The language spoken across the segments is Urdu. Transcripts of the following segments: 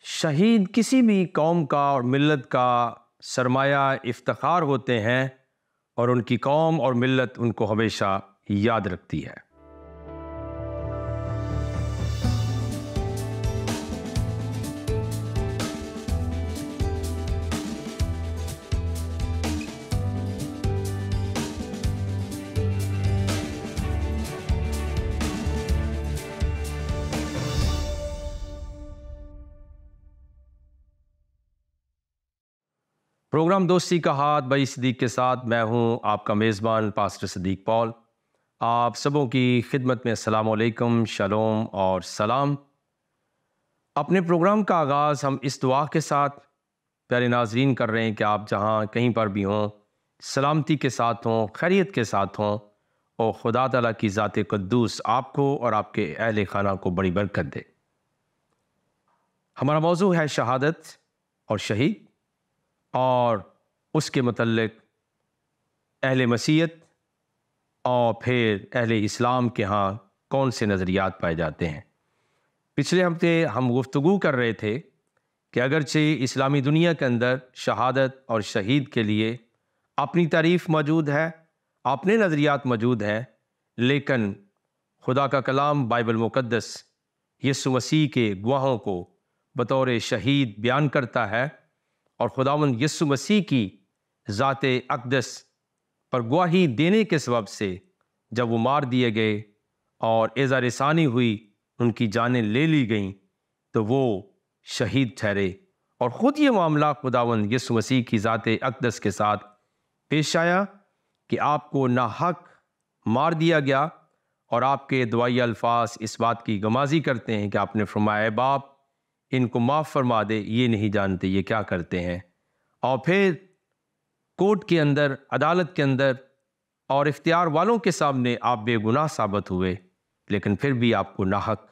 شہید کسی بھی قوم کا اور ملت کا سرمایہ افتخار ہوتے ہیں اور ان کی قوم اور ملت ان کو ہمیشہ یاد رکھتی ہے۔ پروگرام دوستی کا ہاتھ بھائی صدیق کے ساتھ میں ہوں آپ کا میزبان پاسٹر صدیق پال۔ آپ سبوں کی خدمت میں السلام علیکم، شالوم اور سلام۔ اپنے پروگرام کا آغاز ہم اس دعا کے ساتھ پیارے ناظرین کر رہے ہیں کہ آپ جہاں کہیں پر بھی ہوں سلامتی کے ساتھ ہوں، خیریت کے ساتھ ہوں، اور خدا تعالیٰ کی ذات قدوس آپ کو اور آپ کے اہل خانہ کو بڑی برکت دے۔ ہمارا موضوع ہے شہادت اور شہید، اور اس کے متعلق اہل مسیحیت اور پھر اہل اسلام کے ہاں کون سے نظریات پائے جاتے ہیں۔ پچھلے ہفتے ہم گفتگو کر رہے تھے کہ اگرچہ اسلامی دنیا کے اندر شہادت اور شہید کے لیے اپنی تعریف موجود ہے، اپنے نظریات موجود ہیں، لیکن خدا کا کلام بائبل مقدس یسوع مسیح کے گواہوں کو بطور شہید بیان کرتا ہے، اور خداوند یسوع مسیح کی ذات اقدس پر گواہی دینے کے سبب سے جب وہ مار دیے گئے اور اعزا رسانی ہوئی، ان کی جانیں لے لی گئیں، تو وہ شہید ٹھہرے۔ اور خود یہ معاملہ خداوند یسوع مسیح کی ذات اقدس کے ساتھ پیش آیا کہ آپ کو ناحق مار دیا گیا، اور آپ کے دعائی الفاظ اس بات کی گمازی کرتے ہیں کہ آپ نے فرمایا، اے باپ ان کو معاف فرما دے، یہ نہیں جانتے یہ کیا کرتے ہیں۔ اور پھر کورٹ کے اندر، عدالت کے اندر اور اختیار والوں کے سامنے آپ بے گناہ ثابت ہوئے، لیکن پھر بھی آپ کو ناحق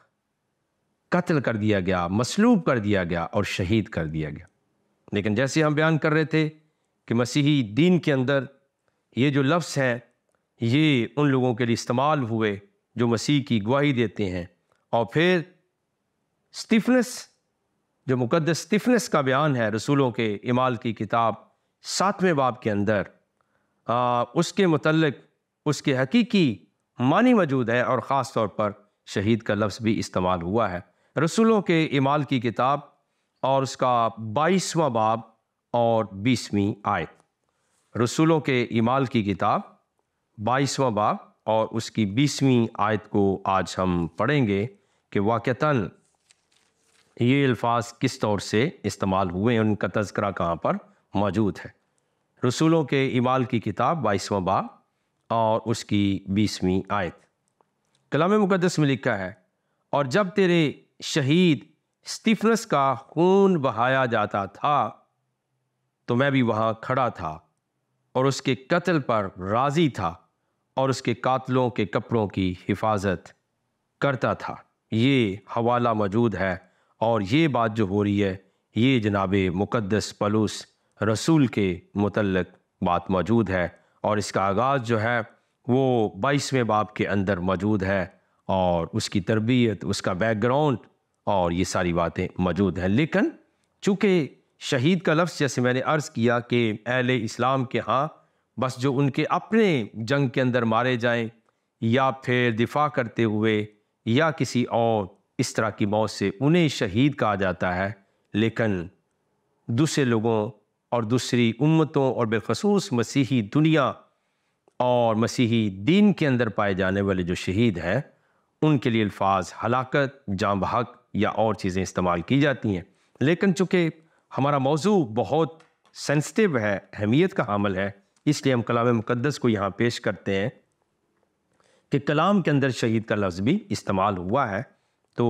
قتل کر دیا گیا، مصلوب کر دیا گیا اور شہید کر دیا گیا۔ لیکن جیسے ہم بیان کر رہے تھے کہ مسیحی دین کے اندر یہ جو لفظ ہیں یہ ان لوگوں کے لیے استعمال ہوئے جو مسیح کی گواہی دیتے ہیں۔ اور پھر اسٹیفنس، جو مقدس اسٹیفنس کا بیان ہے رسولوں کے اعمال کی کتاب 7ویں باب کے اندر، اس کے متعلق اس کے حقیقی معنی موجود ہے، اور خاص طور پر شہید کا لفظ بھی استعمال ہوا ہے۔ رسولوں کے اعمال کی کتاب اور اس کا 22واں باب اور 20ویں آیت۔ رسولوں کے اعمال کی کتاب 22واں باب اور اس کی 20ویں آیت کو آج ہم پڑھیں گے کہ واقعتاً یہ الفاظ کس طور سے استعمال ہوئے ہیں، ان کا تذکرہ کہاں پر موجود ہے۔ رسولوں کے اعمال کی کتاب 22واں باب اور اس کی 20ویں آیت۔ کلام مقدس میں لکھا ہے، اور جب تیرے شہید اسٹیفنس کا خون بہایا جاتا تھا تو میں بھی وہاں کھڑا تھا اور اس کے قتل پر راضی تھا اور اس کے قاتلوں کے کپڑوں کی حفاظت کرتا تھا۔ یہ حوالہ موجود ہے، اور یہ بات جو ہو رہی ہے یہ جناب مقدس پولس رسول کے متعلق بات موجود ہے، اور اس کا آغاز جو ہے وہ 22ویں باب کے اندر موجود ہے، اور اس کی تربیت، اس کا بیک گراؤنڈ اور یہ ساری باتیں موجود ہیں۔ لیکن چونکہ شہید کا لفظ جیسے میں نے عرض کیا کہ اہل اسلام کے ہاں بس جو ان کے اپنے جنگ کے اندر مارے جائیں، یا پھر دفاع کرتے ہوئے، یا کسی اور اس طرح کی موت سے انہیں شہید کہا جاتا ہے، لیکن دوسرے لوگوں اور دوسری امتوں اور بالخصوص مسیحی دنیا اور مسیحی دین کے اندر پائے جانے والے جو شہید ہیں ان کے لیے الفاظ ہلاکت، جاں بحق یا اور چیزیں استعمال کی جاتی ہیں۔ لیکن چونکہ ہمارا موضوع بہت سینسٹیو ہے، اہمیت کا حامل ہے، اس لیے ہم کلام مقدس کو یہاں پیش کرتے ہیں کہ کلام کے اندر شہید کا لفظ بھی استعمال ہوا ہے۔ تو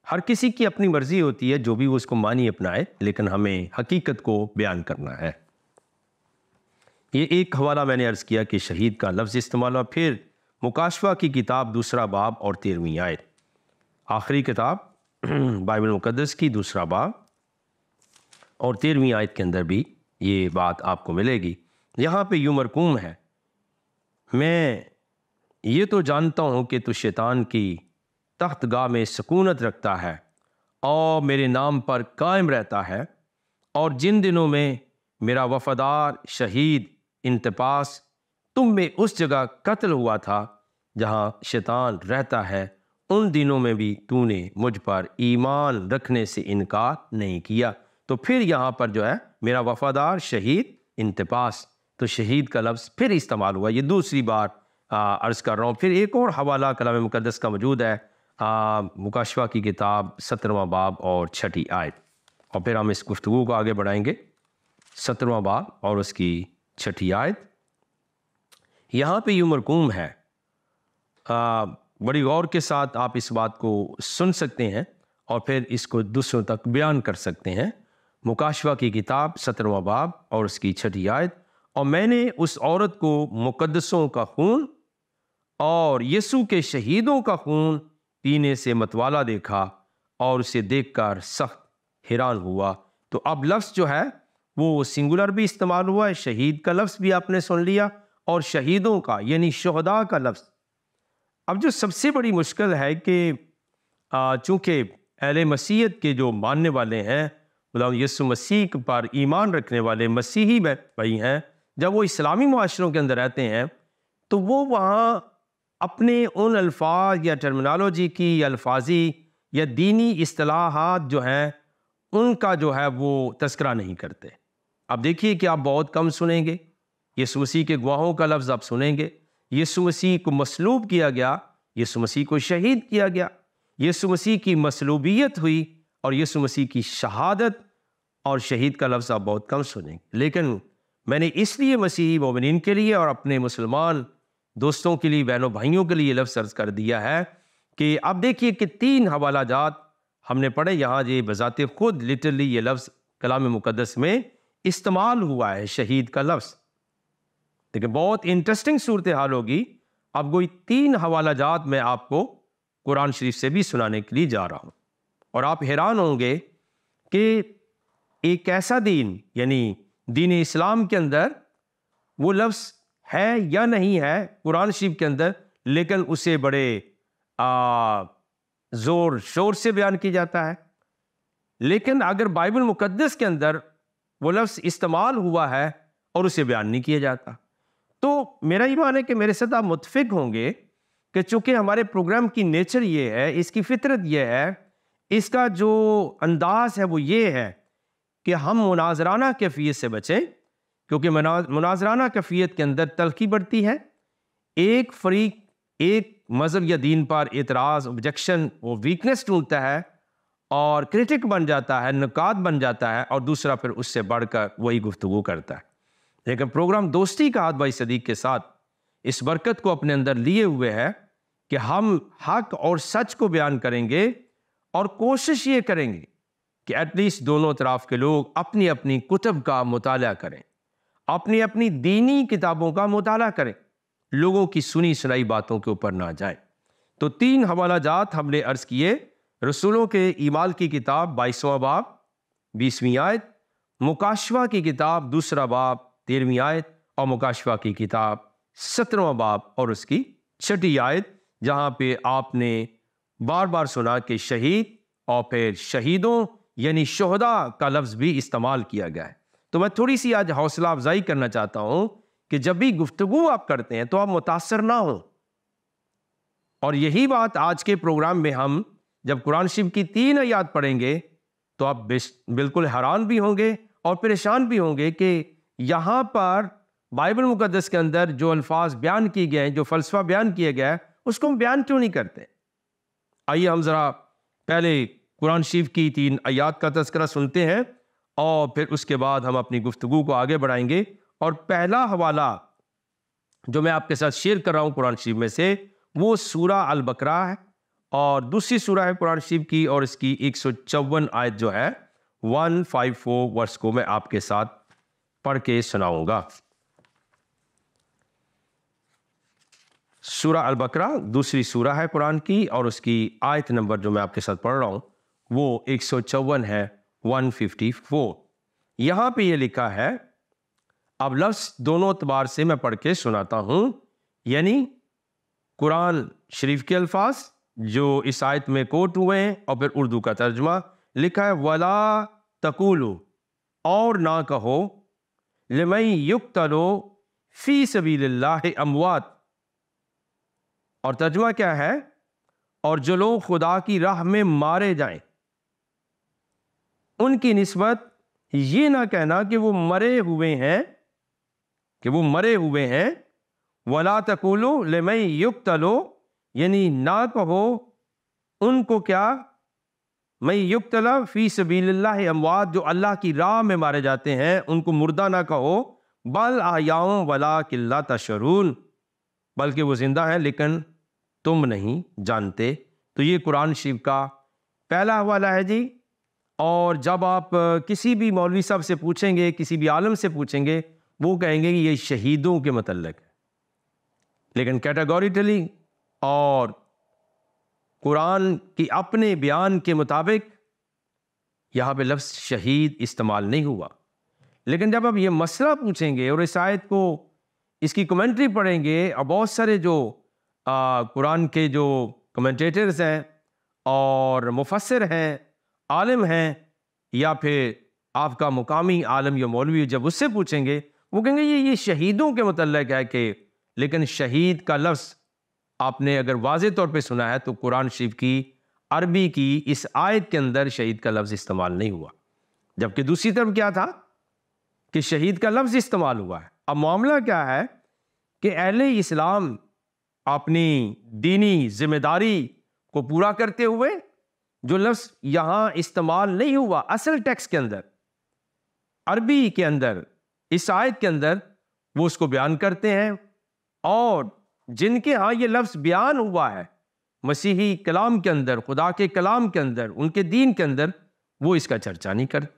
ہر کسی کی اپنی مرضی ہوتی ہے جو بھی وہ اس کو معنی اپنائے، لیکن ہمیں حقیقت کو بیان کرنا ہے۔ یہ ایک حوالہ میں نے عرض کیا کہ شہید کا لفظ استعمال ہوا۔ پھر مکاشفہ کی کتاب 2 باب اور 13ویں آیت، آخری کتاب بائبل مقدس کی 2 باب اور 13ویں آیت کے اندر بھی یہ بات آپ کو ملے گی۔ یہاں پہ یوں مرقوم ہے، میں یہ تو جانتا ہوں کہ تو شیطان کی تخت گاہ میں سکونت رکھتا ہے اور میرے نام پر قائم رہتا ہے، اور جن دنوں میں میرا وفادار شہید انتپاس تم میں اس جگہ قتل ہوا تھا جہاں شیطان رہتا ہے، ان دنوں میں بھی تو نے مجھ پر ایمان رکھنے سے انکار نہیں کیا۔ تو پھر یہاں پر جو ہے میرا وفادار شہید انتپاس، تو شہید کا لفظ پھر استعمال ہوا، یہ دوسری بار عرض کر رہا ہوں۔ پھر ایک اور حوالہ کلام مقدس کا موجود ہے، مکاشفہ کی کتاب 17واں باب اور 6 آیت، اور پھر ہم اس گفتگو کو آگے بڑھائیں گے۔ 17واں باب اور اس کی 6 آیت، یہاں پہ یوں مرقوم ہے، بڑی غور کے ساتھ آپ اس بات کو سن سکتے ہیں اور پھر اس کو دوسروں تک بیان کر سکتے ہیں۔ مکاشفہ کی کتاب 17واں باب اور اس کی 6 آیت، اور میں نے اس عورت کو مقدسوں کا خون اور یسوع کے شہیدوں کا خون پینے سے متوالا دیکھا، اور اسے دیکھ کر سخت حیران ہوا۔ تو اب لفظ جو ہے وہ سنگولر بھی استعمال ہوا ہے، شہید کا لفظ بھی آپ نے سن لیا، اور شہیدوں کا یعنی شہداء کا لفظ۔ اب جو سب سے بڑی مشکل ہے کہ چونکہ اہل مسیحیت کے جو ماننے والے ہیں، خدا یسوع مسیح پر ایمان رکھنے والے مسیحی بھائی ہیں، جب وہ اسلامی معاشروں کے اندر رہتے ہیں تو وہ وہاں اپنے ان الفاظ یا ٹرمینالوجی کی یا الفاظی یا دینی اصطلاحات جو ہیں ان کا جو ہے وہ تذکرہ نہیں کرتے۔ اب دیکھیے کہ آپ بہت کم سنیں گے یسوع مسیح کے گواہوں کا لفظ آپ سنیں گے، یسوع مسیح کو مصلوب کیا گیا، یسوع مسیح کو شہید کیا گیا، یسوع مسیح کی مصلوبیت ہوئی، اور یسوع مسیح کی شہادت اور شہید کا لفظ آپ بہت کم سنیں گے۔ لیکن میں نے اس لیے مسیحی مومنین کے لیے اور اپنے مسلمان دوستوں کے لیے، بہنوں بھائیوں کے لیے لفظ عرض کر دیا ہے کہ اب دیکھیے کہ 3 حوالہ جات ہم نے پڑھے، یہاں یہ بذات خود لٹرلی یہ لفظ کلام مقدس میں استعمال ہوا ہے، شہید کا لفظ۔ لیکن بہت انٹرسٹنگ صورتحال ہوگی، اب کوئی 3 حوالہ جات میں آپ کو قرآن شریف سے بھی سنانے کے لیے جا رہا ہوں، اور آپ حیران ہوں گے کہ ایک ایسا دین یعنی دین اسلام کے اندر وہ لفظ ہے یا نہیں ہے قرآن شریف کے اندر، لیکن اسے بڑے زور شور سے بیان کیا جاتا ہے۔ لیکن اگر بائبل مقدس کے اندر وہ لفظ استعمال ہوا ہے اور اسے بیان نہیں کیا جاتا، تو میرا ایمان ہے کہ میرے ساتھ آپ متفق ہوں گے کہ چونکہ ہمارے پروگرام کی نیچر یہ ہے، اس کی فطرت یہ ہے، اس کا جو انداز ہے وہ یہ ہے کہ ہم مناظرانہ کیفیت سے بچیں، کیونکہ مناظرانہ کیفیت کے اندر تلخی بڑھتی ہے، ایک فریق ایک مذہب یا دین پر اعتراض، آبجیکشن، وہ ویکنس ڈھونڈتا ہے اور کرٹک بن جاتا ہے، نقاد بن جاتا ہے، اور دوسرا پھر اس سے بڑھ کر وہی گفتگو کرتا ہے۔ لیکن پروگرام دوستی کا ہاتھ بھائی صدیق کے ساتھ اس برکت کو اپنے اندر لیے ہوئے ہے کہ ہم حق اور سچ کو بیان کریں گے، اور کوشش یہ کریں گے کہ ایٹ لیسٹ دونوں طرف کے لوگ اپنی اپنی کتب کا مطالعہ کریں، اپنی اپنی دینی کتابوں کا مطالعہ کریں، لوگوں کی سنی سنائی باتوں کے اوپر نہ جائیں۔ تو 3 حوالہ جات ہم نے عرض کیے، رسولوں کے اعمال کی کتاب 22واں باب 20ویں آیت، مکاشفہ کی کتاب 2 باب 13ویں آیت، اور مکاشفہ کی کتاب 17واں باب اور اس کی 6 آیت، جہاں پہ آپ نے بار بار سنا کہ شہید اور پھر شہیدوں یعنی شہداء کا لفظ بھی استعمال کیا گیا ہے۔ تو میں تھوڑی سی آج حوصلہ افزائی کرنا چاہتا ہوں کہ جب بھی گفتگو آپ کرتے ہیں تو آپ متاثر نہ ہوں، اور یہی بات آج کے پروگرام میں ہم جب قرآن شریف کی 3 آیات پڑھیں گے تو آپ بالکل حیران بھی ہوں گے اور پریشان بھی ہوں گے کہ یہاں پر بائبل مقدس کے اندر جو الفاظ بیان کیے گئے ہیں، جو فلسفہ بیان کیا گیا ہے، اس کو ہم بیان کیوں نہیں کرتے۔ آئیے ہم ذرا پہلے قرآن شریف کی 3 آیات کا تذکرہ سنتے ہیں، اور پھر اس کے بعد ہم اپنی گفتگو کو آگے بڑھائیں گے۔ اور پہلا حوالہ جو میں آپ کے ساتھ شیئر کر رہا ہوں قرآن شریف میں سے، وہ سورہ البقرہ ہے، اور دوسری سورہ ہے قرآن شریف کی، اور اس کی 154 آیت جو ہے 154 ورس کو میں آپ کے ساتھ پڑھ کے سناؤں گا۔ سورہ البقرہ دوسری سورہ ہے قرآن کی، اور اس کی آیت نمبر جو میں آپ کے ساتھ پڑھ رہا ہوں وہ 154 ہے، 154۔ یہاں پہ یہ لکھا ہے، اب لفظ دونوں اعتبار سے میں پڑھ کے سناتا ہوں، یعنی قرآن شریف کے الفاظ جو اس آیت میں کوٹ ہوئے ہیں، اور پھر اردو کا ترجمہ لکھا ہے وَلَا تَقُولُوا، اور نہ کہو لِمَن يُقْتَلُ فِي سَبِيلِ اللَّهِ اموات، اور ترجمہ کیا ہے؟ اور جو لوگ خدا کی راہ میں مارے جائیں ان کی نسبت یہ نہ کہنا کہ وہ مرے ہوئے ہیں، کہ وہ مرے ہوئے ہیں۔ وَلَا تَقُولُوا لِمَن يُقْتَلُ، یعنی نہ کہو ان کو کیا؟ مَن يُقْتَلَ فِي سَبِيلِ اللَّهِ اموات، جو اللہ کی راہ میں مارے جاتے ہیں ان کو مردہ نہ کہو، بل احیاء وَلَٰكِن لَا تَشْعُرُونَ، بلکہ وہ زندہ ہیں لیکن تم نہیں جانتے۔ تو یہ قرآن شریف کا پہلا حوالہ ہے جی۔ اور جب آپ کسی بھی مولوی صاحب سے پوچھیں گے، کسی بھی عالم سے پوچھیں گے، وہ کہیں گے کہ یہ شہیدوں کے متعلق ہے، لیکن کیٹیگوریکلی اور قرآن کی اپنے بیان کے مطابق یہاں پہ لفظ شہید استعمال نہیں ہوا۔ لیکن جب آپ یہ مسئلہ پوچھیں گے اور اس آیت کو، اس کی کمنٹری پڑھیں گے، اور بہت سارے جو قرآن کے جو کمنٹیٹرز ہیں اور مفسر ہیں، عالم ہیں، یا پھر آپ کا مقامی عالم یا مولوی، جب اس سے پوچھیں گے وہ کہیں گے یہ شہیدوں کے متعلق ہے کہ، لیکن شہید کا لفظ آپ نے اگر واضح طور پہ سنا ہے تو قرآن شریف کی عربی کی اس آیت کے اندر شہید کا لفظ استعمال نہیں ہوا، جبکہ دوسری طرف کیا تھا کہ شہید کا لفظ استعمال ہوا ہے۔ اب معاملہ کیا ہے کہ اہل اسلام اپنی دینی ذمہ داری کو پورا کرتے ہوئے جو لفظ یہاں استعمال نہیں ہوا اصل ٹیکسٹ کے اندر، عربی کے اندر، اس آیت کے اندر، وہ اس کو بیان کرتے ہیں، اور جن کے ہاں یہ لفظ بیان ہوا ہے مسیحی کلام کے اندر، خدا کے کلام کے اندر، ان کے دین کے اندر، وہ اس کا چرچا نہیں کرتے۔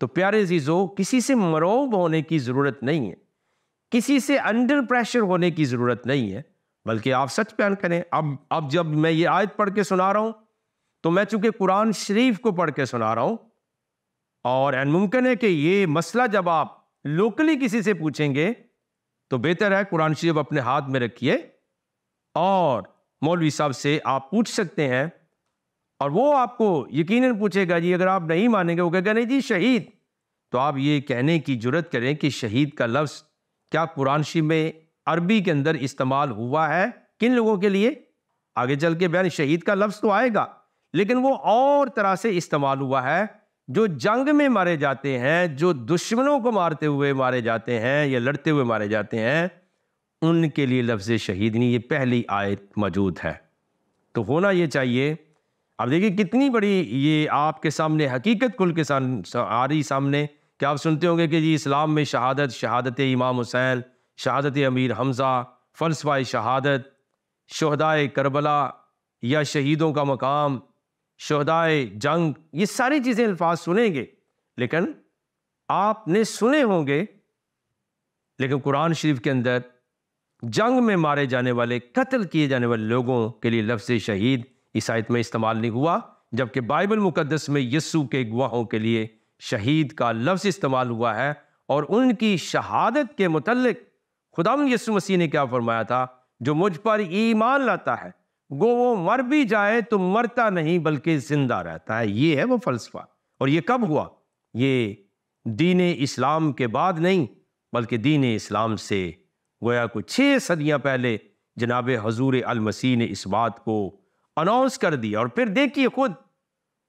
تو پیارے عزیزو، کسی سے مروب ہونے کی ضرورت نہیں ہے، کسی سے انڈر پریشر ہونے کی ضرورت نہیں ہے، بلکہ آپ سچ بیان کریں۔ اب جب میں یہ آیت پڑھ کے سنا رہا ہوں تو میں چونکہ قرآن شریف کو پڑھ کے سنا رہا ہوں، اور ممکن ہے کہ یہ مسئلہ جب آپ لوکلی کسی سے پوچھیں گے تو بہتر ہے قرآن شریف اپنے ہاتھ میں رکھیے، اور مولوی صاحب سے آپ پوچھ سکتے ہیں، اور وہ آپ کو یقیناً پوچھے گا جی، اگر آپ نہیں مانیں گے وہ کہے گا نہیں جی شہید، تو آپ یہ کہنے کی جرات کریں کہ شہید کا لفظ کیا قرآن شریف میں عربی کے اندر استعمال ہوا ہے، کن لوگوں کے لیے؟ آگے چل کے بیان شہید کا لفظ تو آئے گا، لیکن وہ اور طرح سے استعمال ہوا ہے۔ جو جنگ میں مارے جاتے ہیں، جو دشمنوں کو مارتے ہوئے مارے جاتے ہیں یا لڑتے ہوئے مارے جاتے ہیں، ان کے لیے لفظ شہید نہیں، یہ پہلی آیت موجود ہے۔ تو ہونا یہ چاہیے، اب دیکھیے کتنی بڑی یہ آپ کے سامنے حقیقت کھل کے آ رہی سامنے، کہ آپ سنتے ہوں گے کہ جی اسلام میں شہادت امام حسین، شہادت امیر حمزہ، فلسفہ شہادت، شہدائے کربلا یا شہیدوں کا مقام، شہدائے جنگ، یہ ساری چیزیں الفاظ سنیں گے، لیکن آپ نے سنے ہوں گے، لیکن قرآن شریف کے اندر جنگ میں مارے جانے والے، قتل کیے جانے والے لوگوں کے لیے لفظ شہید اس آیت میں استعمال نہیں ہوا، جبکہ بائبل مقدس میں یسوع کے گواہوں کے لیے شہید کا لفظ استعمال ہوا ہے، اور ان کی شہادت کے متعلق خداوند یسوع مسیح نے کیا فرمایا تھا؟ جو مجھ پر ایمان لاتا ہے گو وہ مر بھی جائے تو مرتا نہیں بلکہ زندہ رہتا ہے۔ یہ ہے وہ فلسفہ، اور یہ کب ہوا؟ یہ دین اسلام کے بعد نہیں، بلکہ دین اسلام سے گویا کو 6 صدیاں پہلے جناب حضور المسیح نے اس بات کو اناؤنس کر دیا۔ اور پھر دیکھیے خود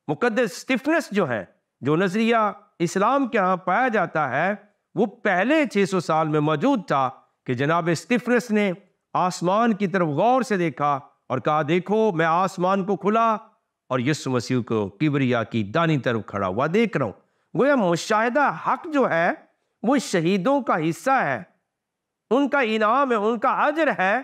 مقدس اسٹیفنس جو ہے، جو نظریہ اسلام کے ہاں پایا جاتا ہے، وہ پہلے 600 سال میں موجود تھا، کہ جناب اسٹیفنس نے آسمان کی طرف غور سے دیکھا اور کہا دیکھو میں آسمان کو کھلا اور یسوع مسیح کو کبریا کی دانی طرف کھڑا ہوا دیکھ رہا ہوں۔ گویا مشاہدہ حق جو ہے وہ شہیدوں کا حصہ ہے، ان کا انعام ہے، ان کا اجر ہے،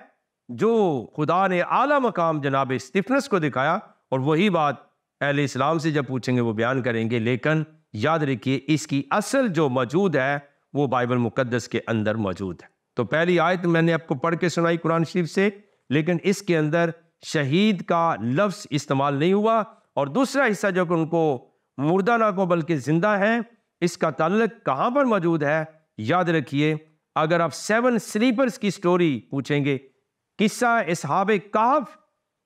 جو خدا نے اعلیٰ مقام جناب اسٹیفنس کو دکھایا، اور وہی بات اہل اسلام سے جب پوچھیں گے وہ بیان کریں گے۔ لیکن یاد رکھیے اس کی اصل جو موجود ہے وہ بائبل مقدس کے اندر موجود ہے۔ تو پہلی آیت میں نے آپ کو پڑھ کے سنائی قرآن شریف سے، لیکن اس کے اندر شہید کا لفظ استعمال نہیں ہوا، اور دوسرا حصہ جو کہ ان کو مردہ نہ کو بلکہ زندہ ہے، اس کا تعلق کہاں پر موجود ہے؟ یاد رکھیے اگر آپ 7 سلیپرز کی سٹوری پوچھیں گے، قصہ اصحاب کہف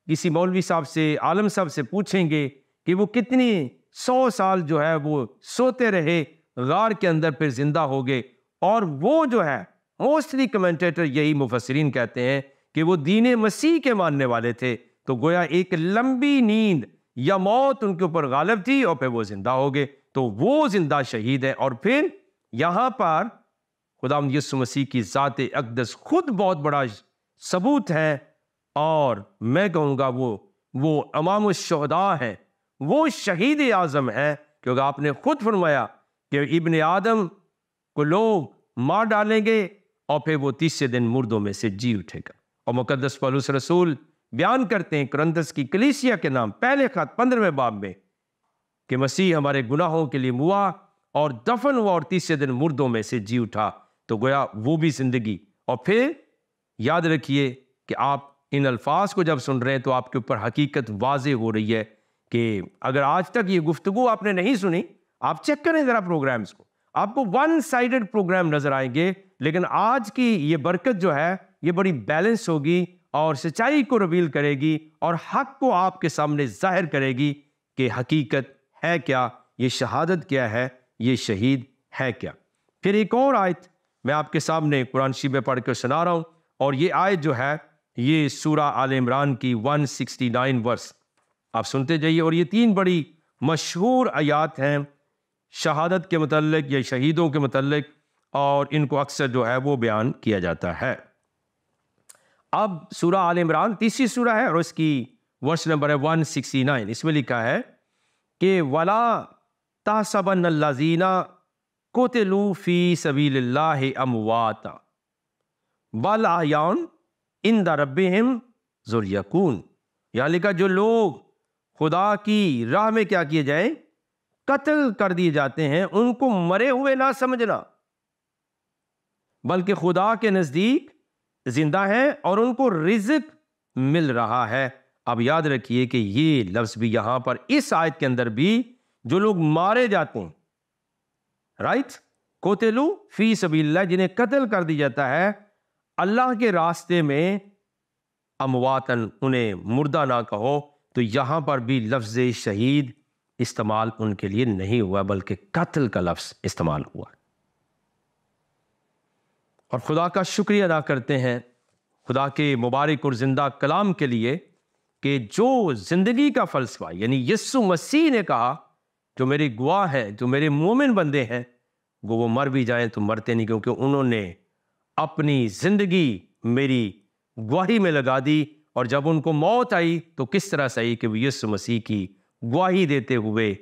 کسی مولوی صاحب سے، عالم صاحب سے پوچھیں گے کہ وہ کتنی 100 سال جو ہے وہ سوتے رہے غار کے اندر، پھر زندہ ہو گئے، اور وہ جو ہے موسٹلی کمنٹیٹر یہی مفسرین کہتے ہیں کہ وہ دین مسیح کے ماننے والے تھے، تو گویا ایک لمبی نیند یا موت ان کے اوپر غالب تھی اور پھر وہ زندہ ہو گئے، تو وہ زندہ شہید ہے۔ اور پھر یہاں پر خداوند یسوع مسیح کی ذات اقدس خود بہت بڑا ثبوت ہے، اور میں کہوں گا وہ امام الشہداء ہے، وہ شہید اعظم ہے، کیونکہ آپ نے خود فرمایا کہ ابن آدم کو لوگ مار ڈالیں گے اور پھر وہ تیسرے دن مردوں میں سے جی اٹھے گا۔ اور مقدس پولس رسول بیان کرتے ہیں کرنتھس کی کلیسیا کے نام پہلے خط 15ویں باب میں کہ مسیح ہمارے گناہوں کے لیے ہوا اور دفن ہوا اور تیسرے دن مردوں میں سے جی اٹھا، تو گویا وہ بھی زندگی۔ اور پھر یاد رکھیے کہ آپ ان الفاظ کو جب سن رہے ہیں تو آپ کے اوپر حقیقت واضح ہو رہی ہے کہ اگر آج تک یہ گفتگو آپ نے نہیں سنی، آپ چیک کریں ذرا پروگرامز کو، آپ کو ون سائیڈڈ پروگرام نظر آئیں گے، لیکن آج کی یہ برکت جو ہے یہ بڑی بیلنس ہوگی اور سچائی کو ریویل کرے گی اور حق کو آپ کے سامنے ظاہر کرے گی کہ حقیقت ہے کیا، یہ شہادت کیا ہے، یہ شہید ہے کیا۔ پھر ایک اور آیت میں آپ کے سامنے قرآن شریف میں پڑھ کر سنا رہا ہوں، اور یہ آیت جو ہے یہ سورہ آل عمران کی 169 ورس آپ سنتے جائیے، اور یہ 3 بڑی مشہور آیات ہیں شہادت کے متعلق یا شہیدوں کے متعلق، اور ان کو اکثر جو ہے وہ بیان کیا جاتا ہے۔ اب سورہ آل عمران تیسری سورہ ہے اور اس کی ورس نمبر ہے 169، اس میں لکھا ہے کہ وَلَا تَحْسَبَنَّ الَّذِينَ قُتِلُوا فِي سَبِيلِ اللَّهِ أَمْوَاتًا بَلْ أَحْيَاءٌ عِندَ رَبِّهِمْ يُرْزَقُونَ، یہاں لکھا جو لوگ خدا کی راہ میں کیا کیے جائیں، قتل کر دیے جاتے ہیں، ان کو مرے ہوئے نہ سمجھنا، بلکہ خدا کے نزدیک زندہ ہے اور ان کو رزق مل رہا ہے۔ اب یاد رکھیے کہ یہ لفظ بھی یہاں پر اس آیت کے اندر بھی جو لوگ مارے جاتے ہیں، رائٹ، قتلوا فی سبیل اللہ، جنہیں قتل کر دیا جاتا ہے اللہ کے راستے میں، امواتن، انہیں مردہ نہ کہو، تو یہاں پر بھی لفظ شہید استعمال ان کے لیے نہیں ہوا بلکہ قتل کا لفظ استعمال ہوا۔ اور خدا کا شکریہ ادا کرتے ہیں خدا کے مبارک اور زندہ کلام کے لیے کہ جو زندگی کا فلسفہ یعنی یسوع مسیح نے کہا جو میرے گواہ ہے، جو میرے مومن بندے ہیں، وہ مر بھی جائیں تو مرتے نہیں، کیونکہ انہوں نے اپنی زندگی میری گواہی میں لگا دی، اور جب ان کو موت آئی تو کس طرح سے آئی کہ وہ یسوع مسیح کی گواہی دیتے ہوئے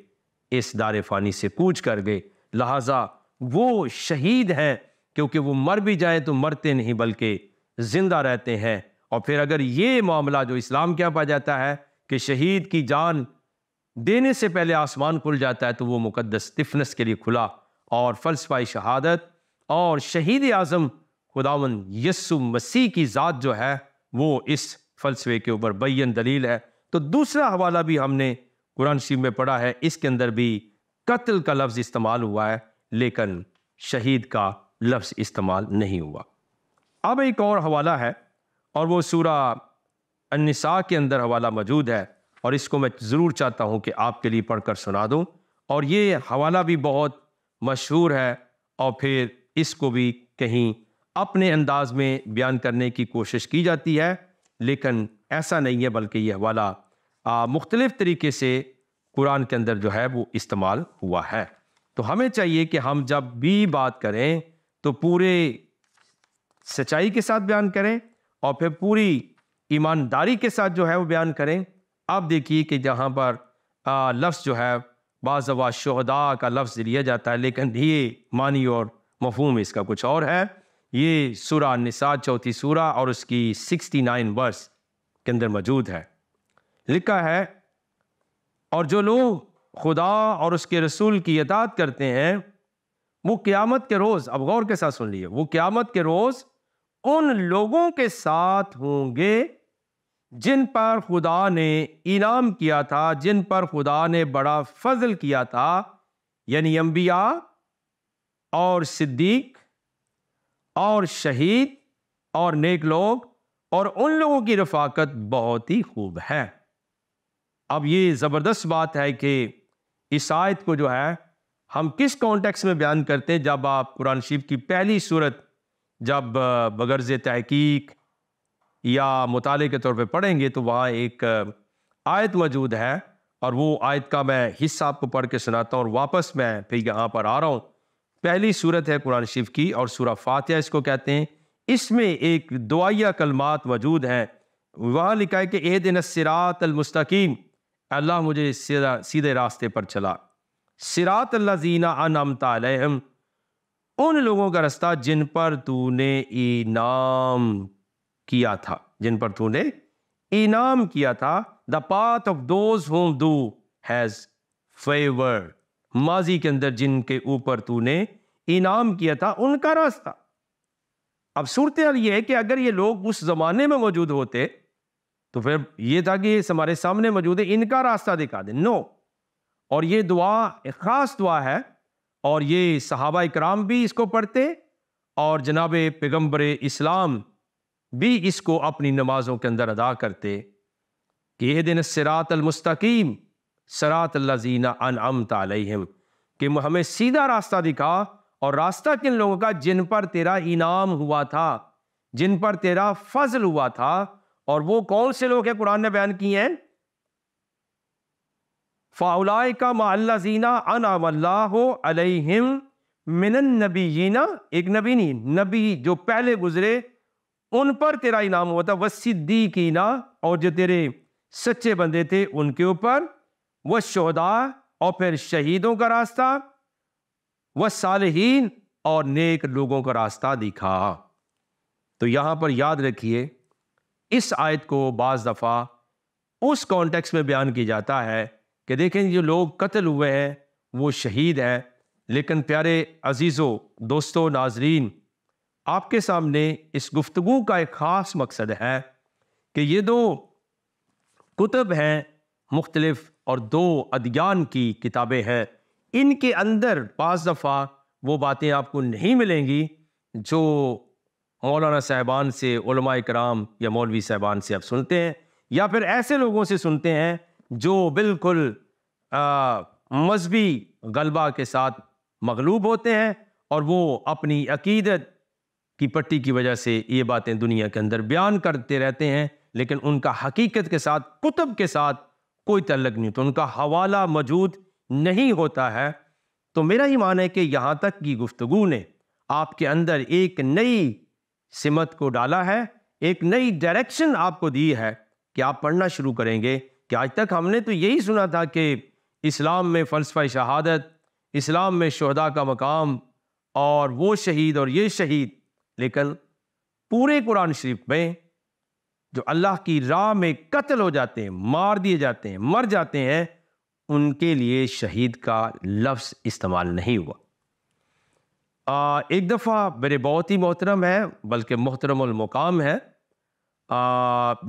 اس دار فانی سے کوچ کر گئے، لہٰذا وہ شہید ہیں، کیونکہ وہ مر بھی جائیں تو مرتے نہیں بلکہ زندہ رہتے ہیں۔ اور پھر اگر یہ معاملہ جو اسلام کیا پا جاتا ہے کہ شہید کی جان دینے سے پہلے آسمان کھل جاتا ہے، تو وہ مقدس استفنس کے لیے کھلا، اور فلسفہ شہادت اور شہید اعظم خداوند یسوع مسیح کی ذات جو ہے وہ اس فلسفے کے اوپر بین دلیل ہے۔ تو دوسرا حوالہ بھی ہم نے قرآن شریف میں پڑھا ہے، اس کے اندر بھی قتل کا لفظ استعمال ہوا ہے لیکن شہید کا لفظ استعمال نہیں ہوا۔ اب ایک اور حوالہ ہے، اور وہ سورہ النساء کے اندر حوالہ موجود ہے، اور اس کو میں ضرور چاہتا ہوں کہ آپ کے لیے پڑھ کر سنا دوں، اور یہ حوالہ بھی بہت مشہور ہے، اور پھر اس کو بھی کہیں اپنے انداز میں بیان کرنے کی کوشش کی جاتی ہے، لیکن ایسا نہیں ہے، بلکہ یہ حوالہ مختلف طریقے سے قرآن کے اندر جو ہے وہ استعمال ہوا ہے۔ تو ہمیں چاہیے کہ ہم جب بھی بات کریں تو پورے سچائی کے ساتھ بیان کریں، اور پھر پوری ایمانداری کے ساتھ جو ہے وہ بیان کریں۔ آپ دیکھیے کہ جہاں پر لفظ جو ہے بعض دفعہ شہداء کا لفظ لیا جاتا ہے، لیکن یہ معنی اور مفہوم اس کا کچھ اور ہے۔ یہ سورہ النساء 4 سورہ اور اس کی 69 ورس کے اندر موجود ہے، لکھا ہے اور جو لوگ خدا اور اس کے رسول کی اطاعت کرتے ہیں وہ قیامت کے روز، اب غور کے ساتھ سن لیے، وہ قیامت کے روز ان لوگوں کے ساتھ ہوں گے جن پر خدا نے انعام کیا تھا، جن پر خدا نے بڑا فضل کیا تھا، یعنی انبیاء اور صدیق اور شہید اور نیک لوگ، اور ان لوگوں کی رفاقت بہت ہی خوب ہے۔ اب یہ زبردست بات ہے کہ اس آیت کو جو ہے ہم کس کانٹیکس میں بیان کرتے ہیں؟ جب آپ قرآن شریف کی پہلی سورت جب بغرض تحقیق یا مطالعے کے طور پہ پڑھیں گے تو وہاں ایک آیت موجود ہے، اور وہ آیت کا میں حصہ آپ کو پڑھ کے سناتا ہوں اور واپس میں پھر یہاں پر آ رہا ہوں۔ پہلی سورت ہے قرآن شریف کی اور سورہ فاتحہ اس کو کہتے ہیں۔ اس میں ایک دعائیہ کلمات موجود ہیں۔ وہاں لکھا ہے کہ اہدنا الصراط المستقیم، اللہ مجھے سیدھے راستے پر چلا۔ صراط الذین انعمت علیہم، ان لوگوں کا راستہ جن پر تو نے انعام کیا تھا، جن پر تو نے انعام کیا تھا۔ the path of those whom thou has favored، ماضی کے اندر جن کے اوپر تو نے انعام کیا تھا ان کا راستہ۔ اب صورتحال یہ ہے کہ اگر یہ لوگ اس زمانے میں موجود ہوتے تو پھر یہ تھا کہ ہمارے سامنے موجود ہے، ان کا راستہ دکھا دیں، نو۔ اور یہ دعا ایک خاص دعا ہے، اور یہ صحابہ اکرام بھی اس کو پڑھتے اور جناب پیغمبر اسلام بھی اس کو اپنی نمازوں کے اندر ادا کرتے کہ اہدنا الصراط المستقیم صراط الذین انعمت علیہم، کہ ہمیں سیدھا راستہ دکھا، اور راستہ کن لوگوں کا؟ جن پر تیرا انعام ہوا تھا، جن پر تیرا فضل ہوا تھا۔ اور وہ کون سے لوگ ہیں قرآن نے بیان کیے ہیں؟ فَأُولَٰئِکَ مَعَ الَّذِینَ أَنْعَمَ اللَّهُ عَلَیْہِم مِّنَ النَّبِیِّینَ، ایک نبی نہیں، نبی جو پہلے گزرے ان پر تیرا انعام ہوا تھا، وَالصِّدِّیقِینَ، اور جو تیرے سچے بندے تھے ان کے اوپر، وَالشُّہَدَاء، اور پھر شہیدوں کا راستہ، وَالصَّالِحِین، اور نیک لوگوں کا راستہ دکھا۔ تو یہاں پر یاد رکھیے اس آیت کو بعض دفعہ اس کانٹیکس میں بیان کی جاتا ہے کہ دیکھیں جو لوگ قتل ہوئے ہیں وہ شہید ہیں، لیکن پیارے عزیزو، دوستو، ناظرین، آپ کے سامنے اس گفتگو کا ایک خاص مقصد ہے کہ یہ دو کتب ہیں مختلف، اور دو ادیان کی کتابیں ہیں، ان کے اندر بعض دفعہ وہ باتیں آپ کو نہیں ملیں گی جو مولانا صاحبان سے، علماء کرام یا مولوی صاحبان سے آپ سنتے ہیں، یا پھر ایسے لوگوں سے سنتے ہیں جو بالکل مذہبی غلبہ کے ساتھ مغلوب ہوتے ہیں، اور وہ اپنی عقیدت کی پٹی کی وجہ سے یہ باتیں دنیا کے اندر بیان کرتے رہتے ہیں، لیکن ان کا حقیقت کے ساتھ، کتب کے ساتھ کوئی تعلق نہیں، تو ان کا حوالہ موجود نہیں ہوتا ہے۔ تو میرا ایمان ہے کہ یہاں تک کی گفتگو نے آپ کے اندر ایک نئی سمت کو ڈالا ہے، ایک نئی ڈائریکشن آپ کو دی ہے کہ آپ پڑھنا شروع کریں گے۔ کہ آج تک ہم نے تو یہی سنا تھا کہ اسلام میں فلسفہ شہادت، اسلام میں شہداء کا مقام، اور وہ شہید اور یہ شہید، لیکن پورے قرآن شریف میں جو اللہ کی راہ میں قتل ہو جاتے ہیں، مار دیے جاتے ہیں، مر جاتے ہیں، ان کے لیے شہید کا لفظ استعمال نہیں ہوا۔ ایک دفعہ میرے بہت ہی محترم ہے، بلکہ محترم المقام ہے،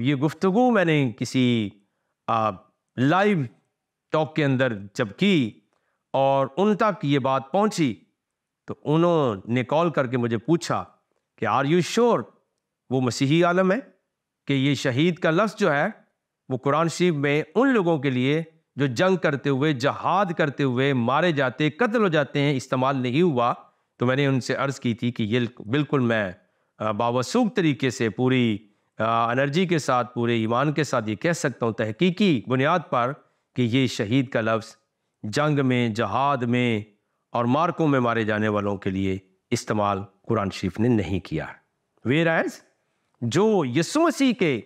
یہ گفتگو میں نے کسی لائیو ٹاک کے اندر جب کی اور ان تک یہ بات پہنچی تو انہوں نے کال کر کے مجھے پوچھا کہ آر یو شور وہ مسیحی عالم ہے کہ یہ شہید کا لفظ جو ہے وہ قرآن شریف میں ان لوگوں کے لیے جو جنگ کرتے ہوئے، جہاد کرتے ہوئے مارے جاتے، قتل ہو جاتے ہیں، استعمال نہیں ہوا۔ تو میں نے ان سے عرض کی تھی کہ یہ بالکل میں باوثوق طریقے سے، پوری انرجی کے ساتھ، پورے ایمان کے ساتھ یہ کہہ سکتا ہوں تحقیقی بنیاد پر کہ یہ شہید کا لفظ جنگ میں، جہاد میں اور مارکوں میں مارے جانے والوں کے لیے استعمال قرآن شریف نے نہیں کیا۔ ویرائز جو یسوع مسیح کے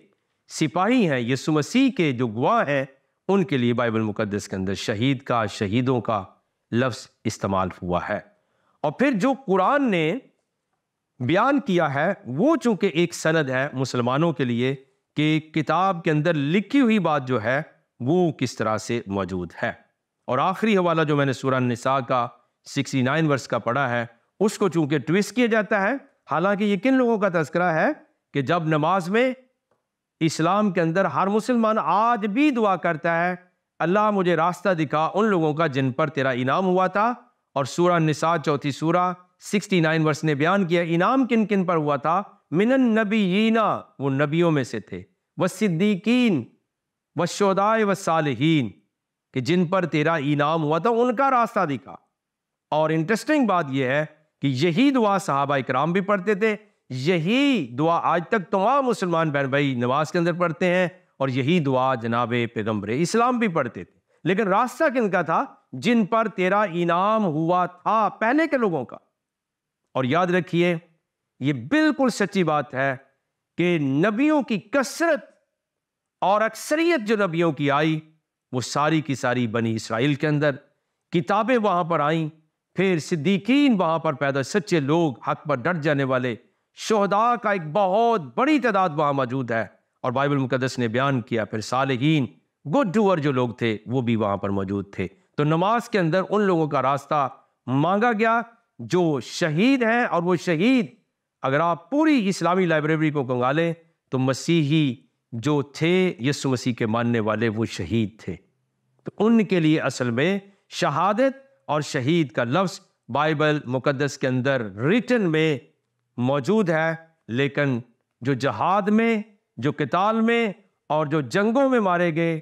سپاہی ہیں، یسوع مسیح کے جو گواہ ہیں، ان کے لیے بائبل مقدس کے اندر شہید کا، شہیدوں کا لفظ استعمال ہوا ہے۔ اور پھر جو قرآن نے بیان کیا ہے وہ چونکہ ایک سند ہے مسلمانوں کے لیے کہ کتاب کے اندر لکھی ہوئی بات جو ہے وہ کس طرح سے موجود ہے۔ اور آخری حوالہ جو میں نے سورہ النساء کا 69 ورس کا پڑھا ہے، اس کو چونکہ ٹویسٹ کیا جاتا ہے، حالانکہ یہ کن لوگوں کا تذکرہ ہے کہ جب نماز میں اسلام کے اندر ہر مسلمان آج بھی دعا کرتا ہے، اللہ مجھے راستہ دکھا ان لوگوں کا جن پر تیرا انعام ہوا تھا۔ اور سورہ النساء 4 سورہ 69 ورس نے بیان کیا انعام کن کن پر ہوا تھا، من النبیین، وہ نبیوں میں سے تھے، والصدیقین والشہداء والصالحین، کہ جن پر تیرا انعام ہوا تھا ان کا راستہ دکھا۔ اور انٹرسٹنگ بات یہ ہے کہ یہی دعا صحابہ اکرام بھی پڑھتے تھے، یہی دعا آج تک تمام مسلمان بہن بھائی نماز کے اندر پڑھتے ہیں، اور یہی دعا جناب پیغمبر اسلام بھی پڑھتے تھے۔ لیکن راستہ کن کا تھا؟ جن پر تیرا انعام ہوا تھا، پہلے کے لوگوں کا۔ اور یاد رکھیے یہ بالکل سچی بات ہے کہ نبیوں کی کثرت اور اکثریت جو نبیوں کی آئی وہ ساری کی ساری بنی اسرائیل کے اندر، کتابیں وہاں پر آئیں، پھر صدیقین وہاں پر پیدا، سچے لوگ، حق پر ڈٹ جانے والے، شہداء کا ایک بہت بڑی تعداد وہاں موجود ہے، اور بائبل مقدس نے بیان کیا، پھر صالحین، گڈ ڈوور جو لوگ تھے وہ بھی وہاں پر موجود تھے۔ تو نماز کے اندر ان لوگوں کا راستہ مانگا گیا جو شہید ہیں، اور وہ شہید اگر آپ پوری اسلامی لائبریری کو کنگالیں تو مسیحی جو تھے یسوع مسیح کے ماننے والے وہ شہید تھے۔ تو ان کے لیے اصل میں شہادت اور شہید کا لفظ بائبل مقدس کے اندر ریٹن میں موجود ہے، لیکن جو جہاد میں، جو قتال میں اور جو جنگوں میں مارے گئے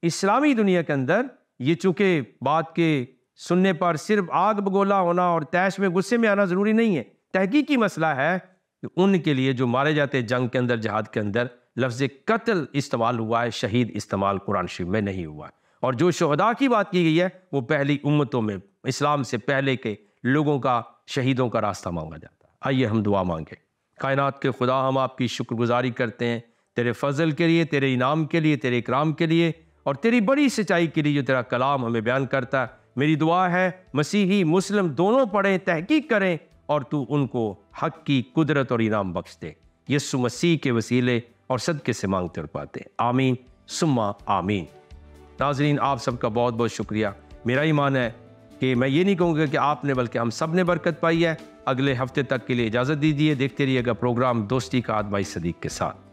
اسلامی دنیا کے اندر، یہ چونکہ بات کے سننے پر صرف آگ بگولا ہونا اور تیش میں غصے میں آنا ضروری نہیں ہے، تحقیقی مسئلہ ہے کہ ان کے لیے جو مارے جاتے جنگ کے اندر، جہاد کے اندر، لفظ قتل استعمال ہوا ہے، شہید استعمال قرآن شریف میں نہیں ہوا ہے۔ اور جو شہداء کی بات کی گئی ہے وہ پہلی امتوں میں، اسلام سے پہلے کے لوگوں کا، شہیدوں کا راستہ مانگا جاتا ہے۔ آئیے ہم دعا مانگیں۔ کائنات کے خدا، ہم آپ کی شکر گزاری کرتے ہیں تیرے فضل کے لیے، تیرے انعام کے لیے، تیرے اکرام کے لیے، اور تیری بڑی سچائی کے لیے جو تیرا کلام ہمیں بیان کرتا ہے۔ میری دعا ہے مسیحی مسلم دونوں پڑھیں، تحقیق کریں، اور تو ان کو حق کی قدرت اور انعام بخش دے۔ یسوع مسیح کے وسیلے اور صدقے سے مانگتے اور پاتے ہیں، آمین ثم آمین۔ ناظرین، آپ سب کا بہت بہت شکریہ۔ میرا ایمان ہے کہ میں یہ نہیں کہوں گا کہ آپ نے، بلکہ ہم سب نے برکت پائی ہے۔ اگلے ہفتے تک کے لیے اجازت دیجیے، دیکھتے رہیے گا پروگرام دوستی کا آدھ بھائی صدیق کے ساتھ۔